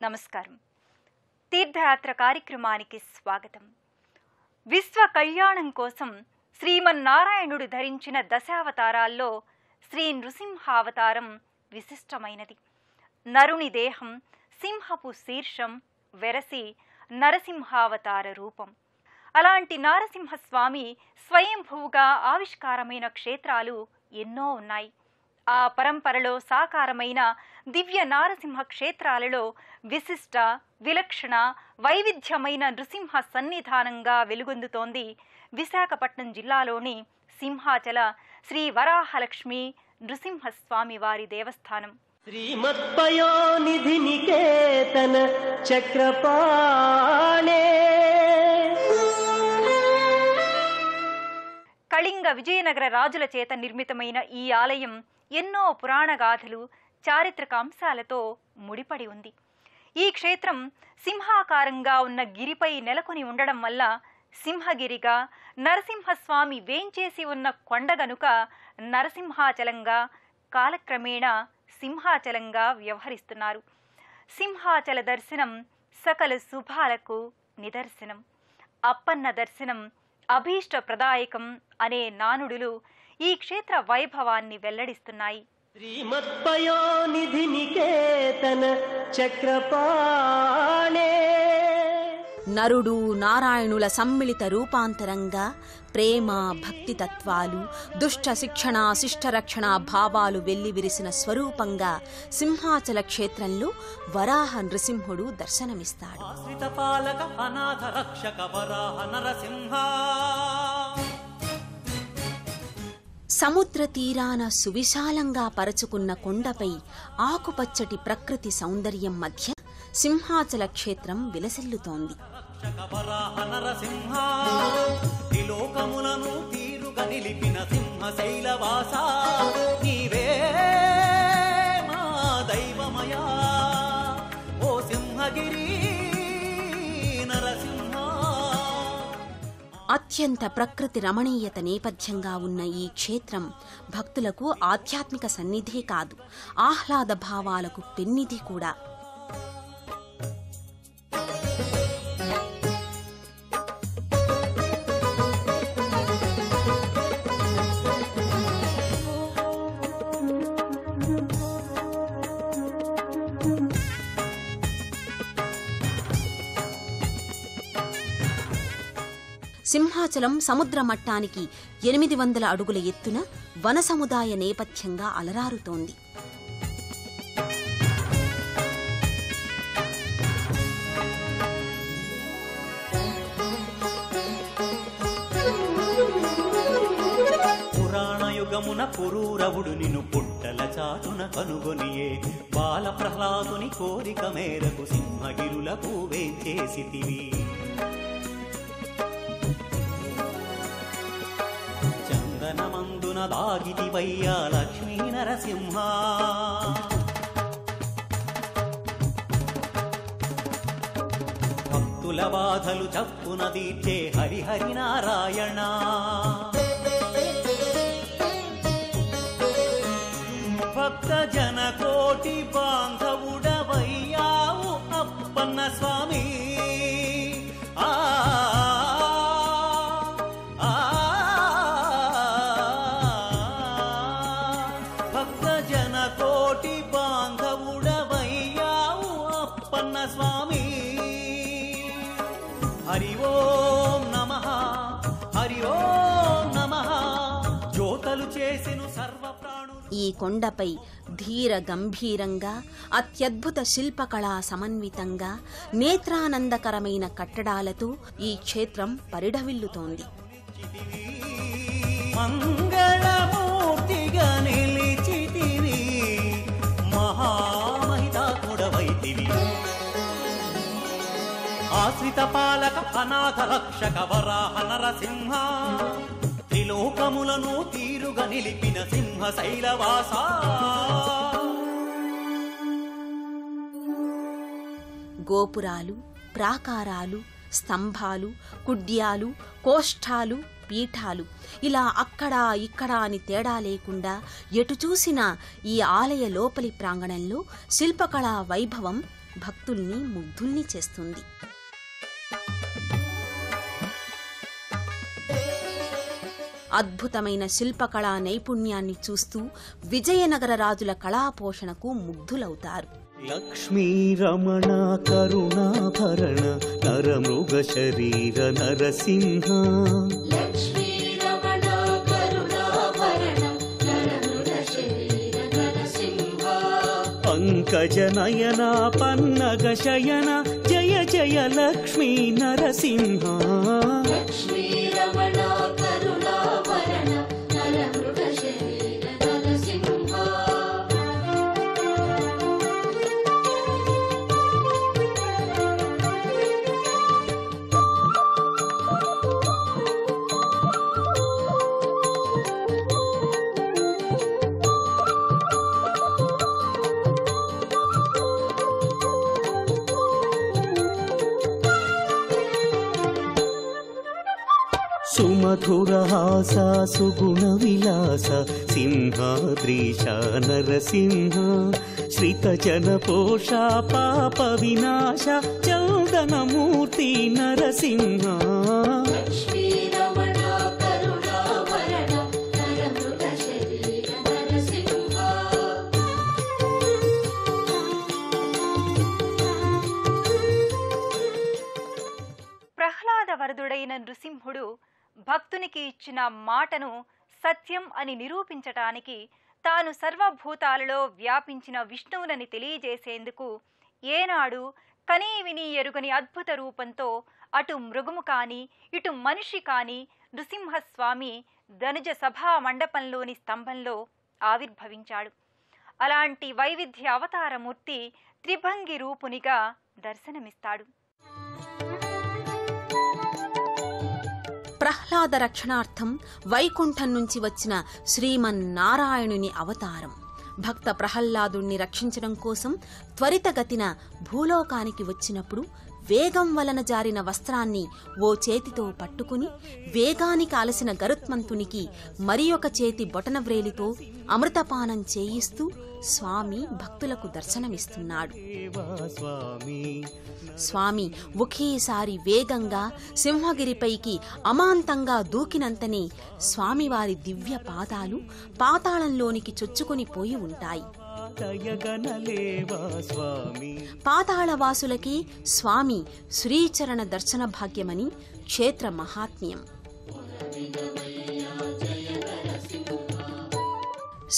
నమస్కారం. తీర్థయాత్ర కార్యక్రమానికి స్వాగతం. విశ్వ కళ్యాణం కోసం శ్రీమన్నారాయణుడు ధరించిన దశావతారాల్లో శ్రీ నృసింహావతారం విశిష్టమైనది. నరుని దేహం సింహపు శీర్షం వెరసి నరసింహావతార రూపం. అలాంటి నారసింహస్వామి స్వయంభూగా ఆవిష్కారమైన క్షేత్రాలు ఎన్నో ఉన్నాయి. ఆ పరంపరలో సాకారమైన దివ్య నారసింహ క్షేత్రాలలో విశిష్ట, విలక్షణ, వైవిధ్యమైన నృసింహ సన్నిధానంగా వెలుగొందుతోంది విశాఖపట్నం జిల్లాలోని సింహాచల శ్రీ వరాహలక్ష్మి నృసింహస్వామి వారి దేవస్థానం. శ్రీమత్పయోనిధి నికేతన చక్రపాణే. కళింగ విజయనగర రాజుల చేత నిర్మితమైన ఈ ఆలయం ఎన్నో పురాణగాథలు, చారిత్రక అంశాలతో ముడిపడి ఉంది. ఈ క్షేత్రం సింహాకారంగా ఉన్న గిరిపై నెలకొని ఉండడం వల్ల సింహగిరిగా, నరసింహస్వామి వేంచేసి ఉన్న కొండ గనుక నరసింహాచలంగా, కాలక్రమేణా సింహాచలంగా వ్యవహరిస్తున్నారు. సింహాచల దర్శనం సకల శుభాలకు నిదర్శనం. అప్పన్న దర్శనం అభీష్ట ప్రదాయకం అనే నానుడులు ఈ క్షేత్ర వైభవాన్ని వెల్లడిస్తున్నాయి. శ్రీమత్పయోనిధి నికేతన చక్రపాణే. నరుడు నారాయణుల సమ్మిళిత రూపాంతరంగా ప్రేమ, భక్తి తత్వాలు, దుష్ట శిక్షణ, శిష్టరక్షణ భావాలు వెల్లివిరిసిన స్వరూపంగా సింహాచల క్షేత్రంలో వరాహ నృసింహుడు దర్శనమిస్తాడు. సముద్ర తీరాన సువిశాలంగా పరచుకున్న కొండపై ఆకుపచ్చటి ప్రకృతి సౌందర్యం మధ్య సింహాచల క్షేత్రం విలసిల్లుతోంది. అత్యంత ప్రకృతి రమణీయత నేపథ్యంగా ఉన్న ఈ క్షేత్రం భక్తులకు ఆధ్యాత్మిక సన్నిధే కాదు, ఆహ్లాద భావాలకు పెన్నిధి కూడా. సింహాచలం సముద్ర మట్టానికి 800 అడుగుల ఎత్తున వన సముదాయ నేపథ్యంగా అలరారుతోంది. పురాణయుగమున పురూరవుడు నిన్ను పుట్టల చాటున కనుగొనియే బాల ప్రహ్లాదుని కోరిక మేరకు సింహగిరులకు వేంచేసితివి. చందనమందున దాగితివయ్యా లక్ష్మీ నరసింహ. భక్తుల బాధలు చప్పున తీర్చే హరిహరి నారాయణ. భక్త జన కోటి బాంధవుడవయ్యావు అప్పన్న స్వామి. భక్త జన కోటి బాంధవుడవయ్యావు అప్పన్న స్వామి. హరి ఓం నమః, హరి ఓం నమః. జ్యోతలు చేసెను సర్వ ప్రాణులు. ఈ కొండపై ధీర గంభీరంగా, అత్యద్భుత శిల్పకళా సమన్వితంగా, నేత్రానందకరమైన కట్టడాలతో ఈ క్షేత్రం పరిఢవిల్లుతోంది. మంగళమూర్తిగా నిలిచితివి, మహామహితాత్ముడవైతివి. ఆశ్రిత పాలక అనాథ రక్షక వరాహ నరసింహ. త్రిలోకములను తీరుగా నిలిపిన సింహ శైలవాస. గోపురాలు, ప్రాకారాలు, స్తంభాలు, కుడ్యాలు, కోష్ఠాలు, పీఠాలు ఇలా అక్కడా ఇక్కడా అని తేడా లేకుండా ఎటు చూసినా ఈ ఆలయ లోపలి ప్రాంగణంలో శిల్పకళా వైభవం భక్తుల్ని ముగ్ధుల్ని చేస్తుంది. అద్భుతమైన శిల్పకళా నైపుణ్యాన్ని చూస్తూ విజయనగర రాజుల కళాపోషణకు ముగ్ధులవుతారు. లక్ష్మీ రమణ కరుణాభరణ నరమృగ శరీర నరసింహ పంకజ నయన పన్నగ శయన జయ జయ లక్ష్మీ నరసింహ సుమధురహాస సుగుణ విలాస సింహాద్రీశ నరసింహ శ్రితజన పోష పాప వినాశ చౌదనమూర్తి నరసింహ ప్రహ్లాద వరదుడైన నృసింహుడు భక్తునికి ఇచ్చిన మాటను సత్యం అని నిరూపించటానికి తాను సర్వభూతాలలో వ్యాపించిన విష్ణువునని తెలియజేసేందుకు ఏనాడు కనీ విని ఎరుగని అద్భుత రూపంతో అటు మృగము కాని ఇటు మనిషి కాని నృసింహస్వామి ధనుజ సభా మండపంలోని స్తంభంలో ఆవిర్భవించాడు. అలాంటి వైవిధ్య అవతారమూర్తి త్రిభంగి రూపునిగా దర్శనమిస్తాడు. ప్రహ్లాద రక్షణార్థం వైకుంఠం నుంచి వచ్చిన శ్రీమన్నారాయణుని అవతారం. భక్త ప్రహ్లాదుణ్ణి రక్షించడం కోసం త్వరితగతిన భూలోకానికి వచ్చినప్పుడు వేగం వలన జారిన వస్త్రాన్ని ఓ చేతితో పట్టుకుని వేగానికి అలసిన గరుత్మంతునికి మరి ఒక చేతి బొటనవ్రేలితో అమృతపానం చేయిస్తూ స్వామి భక్తులకు దర్శనమిస్తున్నాడు. స్వామి ఒకేసారి వేగంగా సింహగిరిపైకి అమాంతంగా దూకినంతనే స్వామివారి దివ్య పాదాలు పాతాళంలోనికి చొచ్చుకొని పోయి ఉంటాయి. పాతాళవాసులకి స్వామి శ్రీచరణ దర్శన భాగ్యమని క్షేత్ర మహాత్మ్యం.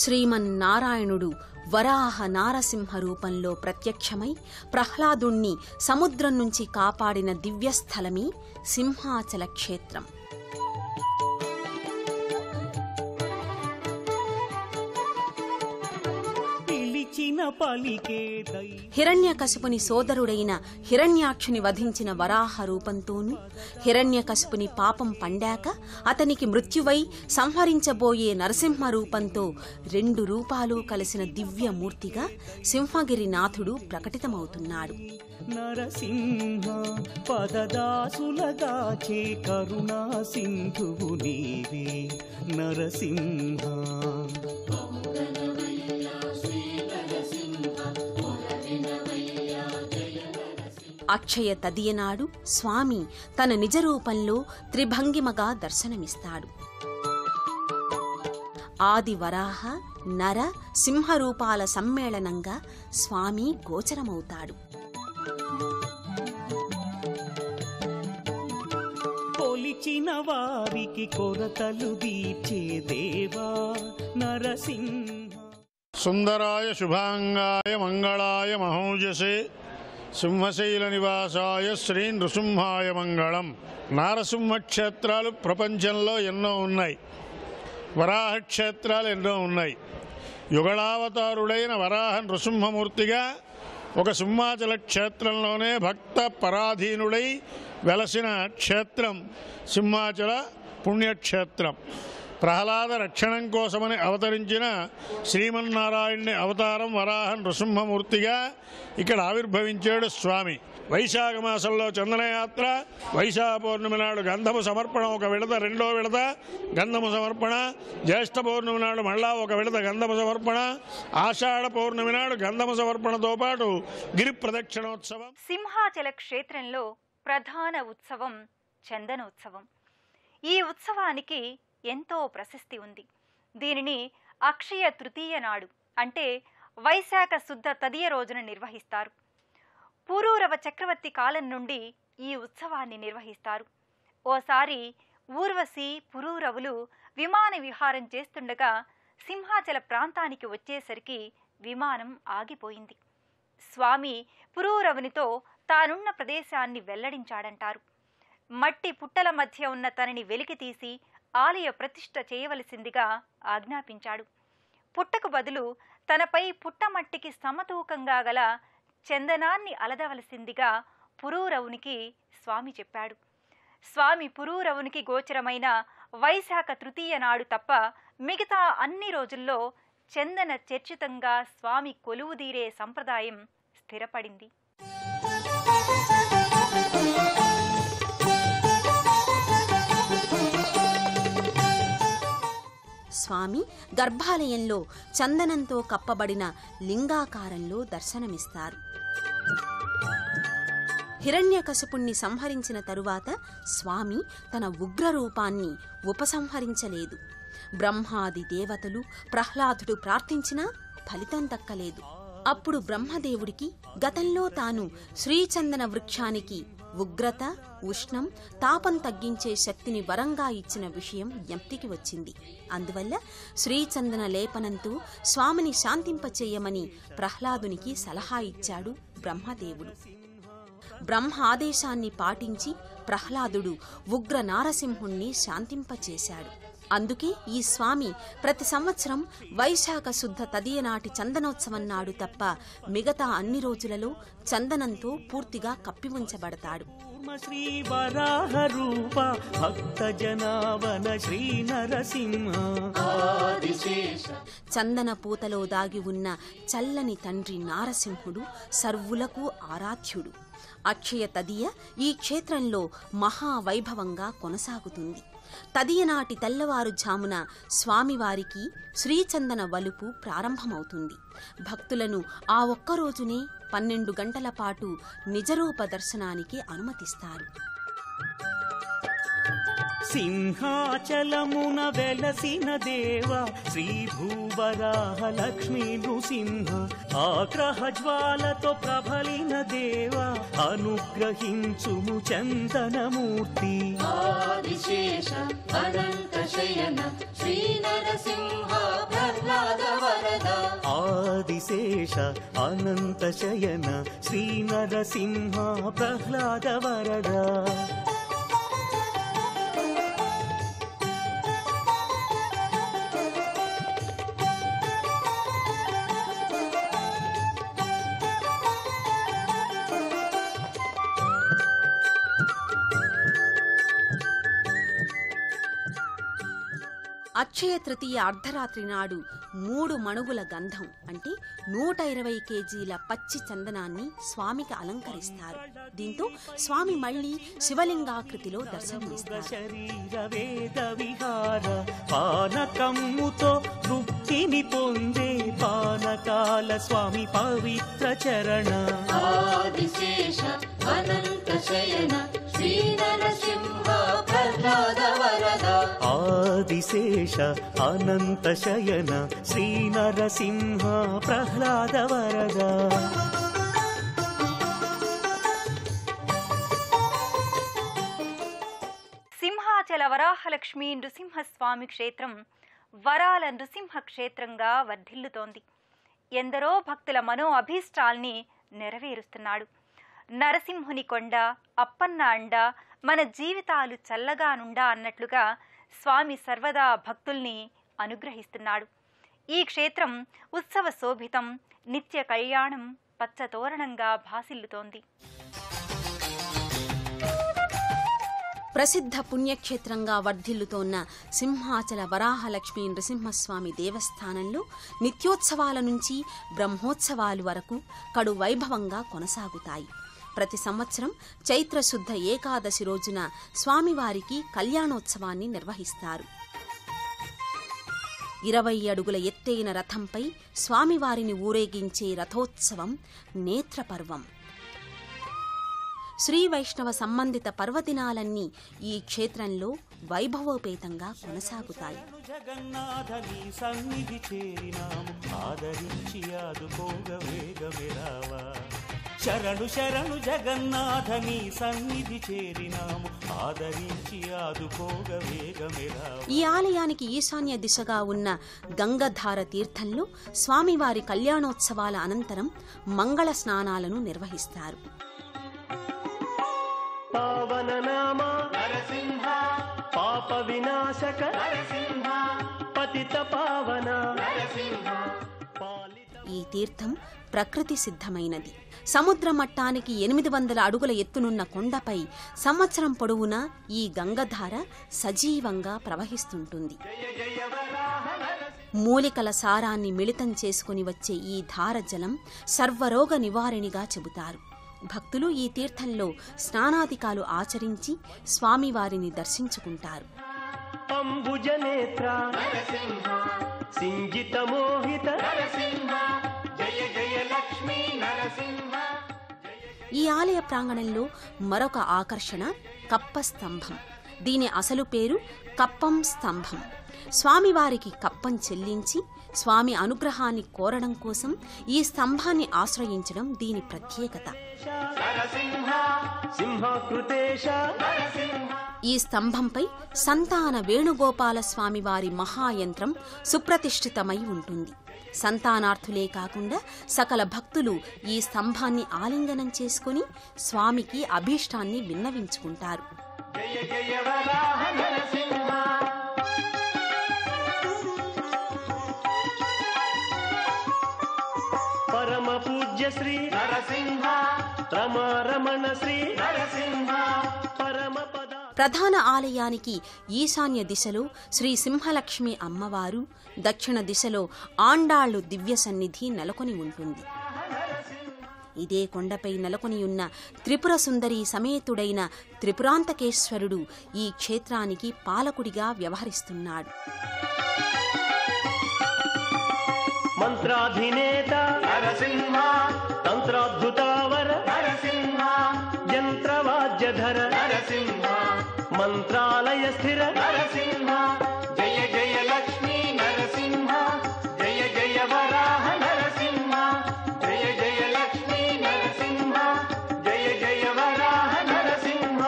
శ్రీమన్నారాయణుడు వరాహ నారసింహ రూపంలో ప్రత్యక్షమై ప్రహ్లాదుణ్ణి సముద్రం నుంచి కాపాడిన దివ్యస్థలమే సింహాచల క్షేత్రం. హిరణ్యకశిపుని సోదరుడైన హిరణ్యాక్షుని వధించిన వరాహ రూపంతోనూ హిరణ్యకశిపుని పాపం పండాక అతనికి మృత్యువై సంహరించబోయే నరసింహ రూపంతో రెండు రూపాలు కలిసిన దివ్యమూర్తిగా సింహగిరినాథుడు ప్రకటితమవుతున్నాడు. నరసింహ పదదాసులగాచే కరుణా సింధువు నీవే నరసింహ. అక్షయ తదియనాడు స్వామి తన నిజరూపంలో త్రిభంగిమగా దర్శనమిస్తాడు. ఆది వరాహ నర సింహరూపాల సమ్మేళనంగా స్వామి గోచరమవుతాడు. కొలిచిన వారికి కొరతలు దీర్చే దేవా నరసింహ. సుందరాయ శుభాంగాయ మంగళాయ మహోజసే సింహశైల నివాసాయ శ్రీ నృసింహాయ మంగళం. నారసింహ క్షేత్రాలు ప్రపంచంలో ఎన్నో ఉన్నాయి, వరాహ క్షేత్రాలు ఎన్నో ఉన్నాయి. యుగళావతారుడైన వరాహ నృసింహమూర్తిగా ఒక సింహాచల క్షేత్రంలోనే భక్త పరాధీనుడై వెలసిన క్షేత్రం సింహాచల పుణ్యక్షేత్రం. ప్రహ్లాద రక్షణం కోసమని అవతరించిన శ్రీమన్నారాయణుని అవతారం వరాహ నృసింహమూర్తిగా ఇక్కడ ఆవిర్భవించాడు స్వామి. వైశాఖ మాసంలో చందనయాత్ర, వైశాఖ పౌర్ణమి నాడు గంధము సమర్పణ ఒక విడత, రెండో విడత గంధము సమర్పణ, జ్యేష్ఠ పౌర్ణమి నాడు మళ్ళా ఒక విడత గంధము సమర్పణ, ఆషాఢ పౌర్ణమి నాడు గంధము సమర్పణతో పాటు గిరి ప్రదక్షిణోత్సవం. సింహాచల క్షేత్రంలో ప్రధాన ఉత్సవం చందనోత్సవం. ఈ ఉత్సవానికి ఎంతో ప్రశస్తి ఉంది. దీనిని అక్షయ తృతీయ నాడు అంటే వైశాఖ శుద్ధ తదియ రోజున నిర్వహిస్తారు. పురూరవ చక్రవర్తి కాలం నుండి ఈ ఉత్సవాన్ని నిర్వహిస్తారు. ఓసారి ఊర్వశి పురూరవులు విమాన విహారం చేస్తుండగా సింహాచల ప్రాంతానికి వచ్చేసరికి విమానం ఆగిపోయింది. స్వామి పురూరవునితో తానున్న ప్రదేశాన్ని వెల్లడించాడంటారు. మట్టి పుట్టల మధ్య ఉన్న తనని వెలికితీసి ఆలయ ప్రతిష్ఠ చేయవలసిందిగా ఆజ్ఞాపించాడు. పుట్టకు బదులు తనపై పుట్టమట్టికి సమతూకంగా గల చందనాన్ని అలదవలసిందిగా పురూరవునికి స్వామి చెప్పాడు. స్వామి పురూరవునికి గోచరమైన వైశాఖ తృతీయ నాడు తప్ప మిగతా అన్ని రోజుల్లో చందన చర్చితంగా స్వామి కొలువుదీరే సంప్రదాయం స్థిరపడింది. స్వామి గర్భాలయంలో చందనంతో కప్పబడిన లింగాకారంలో దర్శనమిస్తారు. హిరణ్యకశపుణ్ణి సంహరించిన తరువాత స్వామి తన ఉగ్రరూపాన్ని ఉపసంహరించలేదు. బ్రహ్మాది దేవతలు ప్రహ్లాదుడు ప్రార్థించినా ఫలితం దక్కలేదు. అప్పుడు బ్రహ్మదేవుడికి గతంలో తాను శ్రీచందన వృక్షానికి ఉగ్రత, ఉష్ణం, తాపం తగ్గించే శక్తిని వరంగా ఇచ్చిన విషయం జ్ఞప్తికి వచ్చింది. అందువల్ల శ్రీచందన లేపనంతో స్వామిని శాంతింపచేయమని ప్రహ్లాదునికి సలహా ఇచ్చాడు బ్రహ్మదేవుడు. బ్రహ్మ ఆదేశాన్ని పాటించి ప్రహ్లాదుడు ఉగ్ర నారసింహుణ్ణి శాంతింపచేశాడు. అందుకే ఈ స్వామి ప్రతి సంవత్సరం వైశాఖ శుద్ధ తదియ నాటి చందనోత్సవం నాడు తప్ప మిగతా అన్ని రోజులలో చందనంతో పూర్తిగా కప్పి ఉంచబడతాడు. శ్రీ వరాహ రూప భక్త జనావన శ్రీ నరసింహ. చందన పూతలో దాగి ఉన్న చల్లని తండ్రి నారసింహుడు సర్వులకు ఆరాధ్యుడు. అక్షయ తదియ ఈ క్షేత్రంలో మహావైభవంగా కొనసాగుతుంది. తదియనాటి తెల్లవారుఝామున స్వామివారికి శ్రీచందన వలుపు ప్రారంభమవుతుంది. భక్తులను ఆ ఒక్కరోజునే 12 గంటల పాటు నిజరూప దర్శనానికి అనుమతిస్తారు. సింహాచలమున వెలసిన దేవ శ్రీ భూవరాహ లక్ష్మీ నృసింహ. ఆగ్రహ జ్వాలతో ప్రబలిన దేవ అనుగ్రహించుము చందనమూర్తి. ఆదిశేష అనంత శయన శ్రీ నరసింహ ప్రహ్లాద వరద. ఆదిశేష అనంత శయన శ్రీ నరసింహ ప్రహ్లాద వరద. అక్షయ తృతీయ అర్ధరాత్రి నాడు 3 మణుగుల గంధం అంటే 120 కేజీల పచ్చి చందనాన్ని స్వామికి అలంకరిస్తారు. దీంతో స్వామి మళ్లీ శివలింగాకృతిలో దర్శనమిస్తారు. పానకమ్ముతో తృప్తిని పొందే పానకాల స్వామి పవిత్ర చరణ. ఆదిశేష అనంత శయన శ్రీ నరసింహ ప్రహ్లాద వరద. ఆదిశేష అనంత శయన శ్రీ నరసింహ ప్రహ్లాద వరద. సింహాచల వరాహలక్ష్మీ నృసింహస్వామి క్షేత్రం వరాల నృసింహ క్షేత్రంగా వర్ధిల్లుతోంది. ఎందరో భక్తుల మనో అభీష్టాల్ని నెరవేరుస్తున్నాడు. నరసింహుని కొండ, అప్పన్న అండ, మన జీవితాలు చల్లగానుండా అన్నట్లుగా స్వామి సర్వదా భక్తుల్ని అనుగ్రహిస్తున్నాడు. ఈ క్షేత్రం ఉత్సవ శోభితం, నిత్య కళ్యాణం, పచ్చతోరణంగా భాసిల్లుతోంది. ప్రసిద్ధ పుణ్యక్షేత్రంగా వర్ధిల్లుతోన్న సింహాచల వరాహలక్ష్మీ నృసింహస్వామి దేవస్థానంలో నిత్యోత్సవాల నుంచి బ్రహ్మోత్సవాలు వరకు కడు వైభవంగా కొనసాగుతాయి. ప్రతి సంవత్సరం చైత్రశుద్ధ ఏకాదశి రోజున స్వామివారికి కళ్యాణోత్సవాన్ని నిర్వహిస్తారు. 20 అడుగుల ఎత్తైన రథంపై స్వామివారిని ఊరేగించే రథోత్సవం నేత్రపర్వం. శ్రీ వైష్ణవ సంబంధిత పర్వదినాలన్నీ ఈ క్షేత్రంలో వైభవోపేతంగా కొనసాగుతాయి. జగన్నాథని సన్నిధి చేరినాము ఆదరించి ఆదుకోగవేగమెరావా. శరణు శరణు జగన్నాథని సన్నిధి చేరినాము ఆదరించి ఆదుకోగవేగమెరావా. ఈ ఆలయానికి ఈశాన్య దిశగా ఉన్న గంగధార తీర్థంలో స్వామివారి కళ్యాణోత్సవాల అనంతరం మంగళ స్నానాలను నిర్వహిస్తారు. పావన నామ నరసింహ పాప వినాశక నరసింహ పతిత పావన నరసింహ. ఈ తీర్థం ప్రకృతి సిద్ధమైనది. సముద్ర మట్టానికి 800 అడుగుల ఎత్తునున్న కొండపై సంవత్సరం పొడవునా ఈ గంగధార సజీవంగా ప్రవహిస్తుంటుంది. మూలికల సారాన్ని మిళితం చేసుకుని వచ్చే ఈ ధార జలం సర్వరోగ నివారణిగా చెబుతారు. భక్తులు ఈ తీర్థంలో స్నానాధికాలు ఆచరించి స్వామివారిని దర్శించుకుంటారు. అంబుజనేత్ర నరసింహ సింజిత మోహిత నరసింహ జయ జయ లక్ష్మీ నరసింహ. ఈ ఆలయ ప్రాంగణంలో మరొక ఆకర్షణ కప్ప స్తంభం. దీని అసలు పేరు కప్పం స్తంభం. స్వామివారికి కప్పం చెల్లించి స్వామి అనుగ్రహాన్ని కోరడం కోసం ఈ స్తంభాన్ని ఆశ్రయించడం దీని ప్రత్యేకత. ఈ స్తంభంపై సంతాన వేణుగోపాల స్వామివారి మహాయంత్రం సుప్రతిష్ఠితమై ఉంటుంది. సంతానార్థులే కాకుండా సకల భక్తులు ఈ స్తంభాన్ని ఆలింగనం చేసుకుని స్వామికి అభీష్టాన్ని విన్నవించుకుంటారు. పరమ పూజ్య శ్రీ నరసింహ రమణ శ్రీ నరసింహ పరమ పద. ప్రధాన ఆలయానికి ఈశాన్య దిశలో శ్రీ సింహలక్ష్మి అమ్మవారు, దక్షిణ దిశలో ఆండాళ్లు దివ్య సన్నిధి నెలకొని ఉంటుంది. ఇదే కొండపై నెలకొనియున్న త్రిపుర సుందరి సమేతుడైన త్రిపురాంతకేశ్వరుడు ఈ క్షేత్రానికి పాలకుడిగా వ్యవహరిస్తున్నాడు. మంత్రాధినేత నరసింహ తంత్రాద్భుతావర నరసింహ యంత్రవాద్యధర నరసింహ మంత్రాలయ స్థిర నరసింహ జయ జయ లక్ష్మీ నరసింహ జయ జయ వరాహ నరసింహ జయ జయ లక్ష్మీ నరసింహ జయ జయ వరాహ నరసింహ.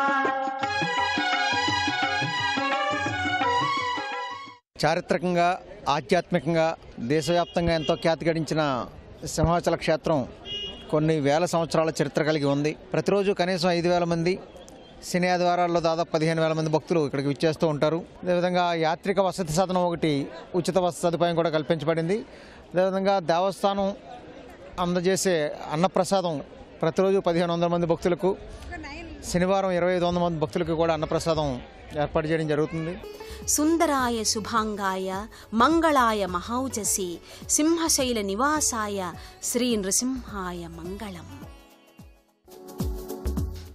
చారిత్రకంగా ఆధ్యాత్మికంగా దేశవ్యాప్తంగా ఎంతో ఖ్యాతి గడించిన సింహాచల క్షేత్రం కొన్ని వేల సంవత్సరాల చరిత్ర కలిగి ఉంది. ప్రతిరోజు కనీసం 5,000 మంది, శని ఆదివారాల్లో దాదాపు 15,000 మంది భక్తులు ఇక్కడికి విచ్చేస్తూ ఉంటారు. అదేవిధంగా యాత్రిక వసతి సాధనం ఒకటి, ఉచిత వసతి సదుపాయం కూడా కల్పించబడింది. అదేవిధంగా దేవస్థానం అందజేసే అన్నప్రసాదం ప్రతిరోజు 1,500 మంది భక్తులకు, శనివారం 2,500 మంది భక్తులకు కూడా అన్నప్రసాదం ఏర్పాటు చేయడం జరుగుతుంది. సుందరాయ శుభాంగాయ మంగళాయ మహౌజసే సింహశైల నివాసాయ శ్రీ నృసింహాయ మంగళం.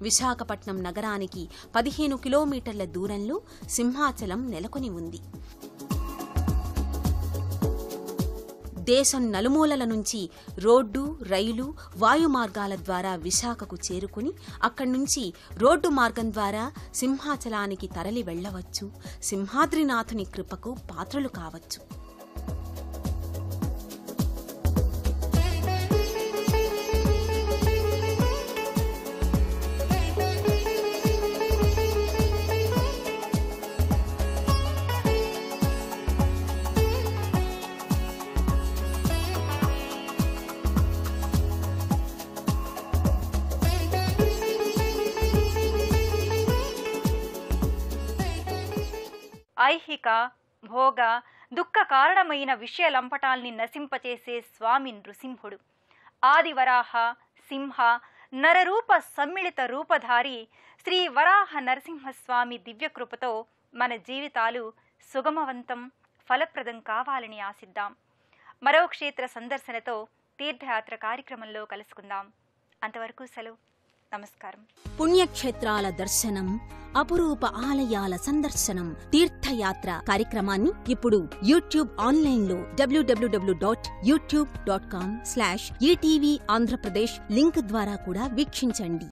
విశాఖపట్నం నగరానికి 15 కిలోమీటర్ల దూరంలో సింహాచలం నెలకొని ఉంది. దేశం నలుమూలల నుంచి రోడ్డు, రైలు, వాయు మార్గాల ద్వారా విశాఖకు చేరుకుని అక్కడి నుంచి రోడ్డు మార్గం ద్వారా సింహాచలానికి తరలి వెళ్లవచ్చు. సింహాద్రినాథుని కృపకు పాత్రలు కావచ్చు. ఐహిక, భోగ, దుఃఖ కారణమైన విషయలంపటాల్ని నశింపచేసే స్వామి నృసింహుడు. ఆదివరాహ, సింహ, నరరూప సమ్మిళిత రూపధారి శ్రీ వరాహ నరసింహస్వామి దివ్యకృపతో మన జీవితాలు సుగమవంతం ఫలప్రదం కావాలని ఆశిద్దాం. మరో క్షేత్ర సందర్శనతో తీర్థయాత్ర కార్యక్రమంలో కలుసుకుందాం. అంతవరకు సెలవు. నమస్కారం. పుణ్యక్షేత్రాల దర్శనం, అపురూప ఆలయాల సందర్శనం, తీర్థయాత్ర కార్యక్రమాన్ని ఇప్పుడు యూట్యూబ్ ఆన్లైన్లో www.youtube.com/ETV ఆంధ్రప్రదేశ్ లింక్ ద్వారా కూడా వీక్షించండి.